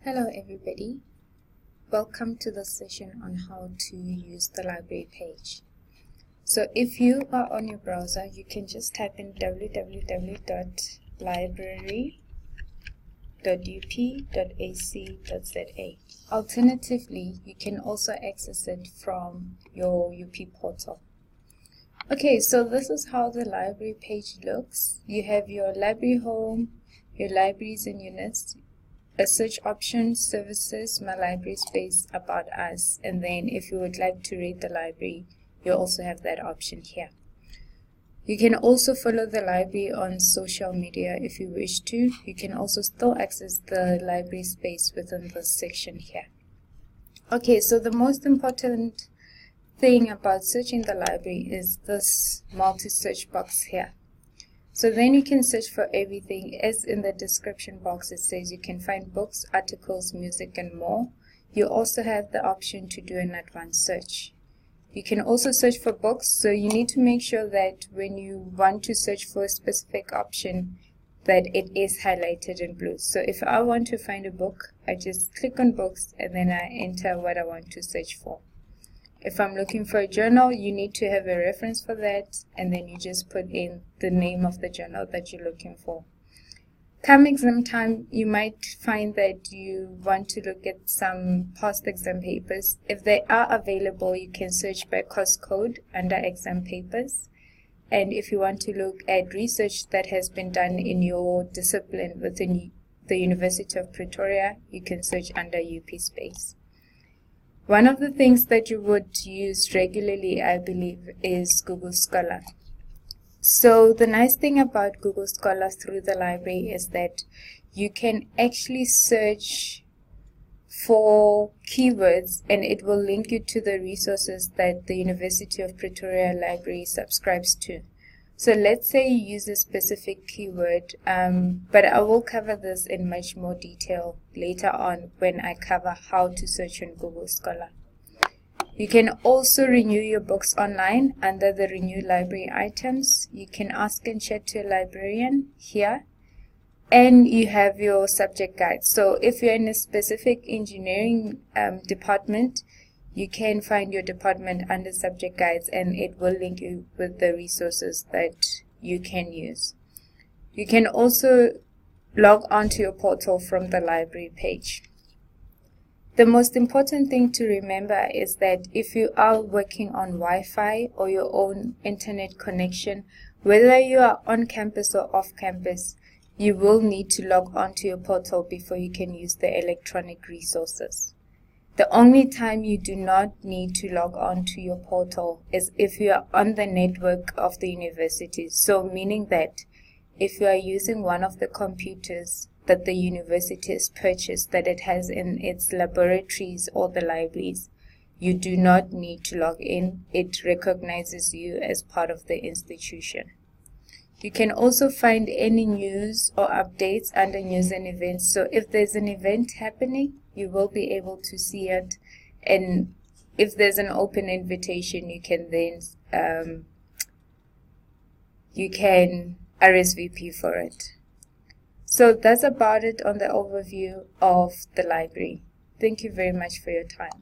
Hello everybody, welcome to the session on how to use the library page. So if you are on your browser, you can just type in www.library.up.ac.za. Alternatively, you can also access it from your UP portal. Okay, so this is how the library page looks. You have your library home, your libraries and units, a search option, services, my library space, about us, and then if you would like to read the library, you also have that option here. You can also follow the library on social media if you wish to. You can also still access the library space within this section here. Okay, so the most important thing about searching the library is this multi-search box here. So then you can search for everything. As in the description box it says, you can find books, articles, music and more. You also have the option to do an advanced search. You can also search for books, so you need to make sure that when you want to search for a specific option that it is highlighted in blue. So if I want to find a book, I just click on books and then I enter what I want to search for. If I'm looking for a journal, you need to have a reference for that, and then you just put in the name of the journal that you're looking for. Come exam time, you might find that you want to look at some past exam papers. If they are available, you can search by course code under exam papers. And if you want to look at research that has been done in your discipline within the University of Pretoria, you can search under UP space. One of the things that you would use regularly, I believe, is Google Scholar. So the nice thing about Google Scholar through the library is that you can actually search for keywords and it will link you to the resources that the University of Pretoria Library subscribes to. So let's say you use a specific keyword, but I will cover this in much more detail later on when I cover how to search on Google Scholar. You can also renew your books online under the Renew Library items. You can ask and chat to a librarian here. And you have your subject guide. So if you're in a specific engineering department, you can find your department under subject guides and it will link you with the resources that you can use. You can also log on to your portal from the library page. The most important thing to remember is that if you are working on Wi-Fi or your own internet connection, whether you are on campus or off campus, you will need to log on to your portal before you can use the electronic resources. The only time you do not need to log on to your portal is if you are on the network of the university. So meaning that if you are using one of the computers that the university has purchased, that it has in its laboratories or the libraries, you do not need to log in. It recognizes you as part of the institution. You can also find any news or updates under news and events. So if there's an event happening, you will be able to see it. And if there's an open invitation, you can then RSVP for it. So that's about it on the overview of the library. Thank you very much for your time.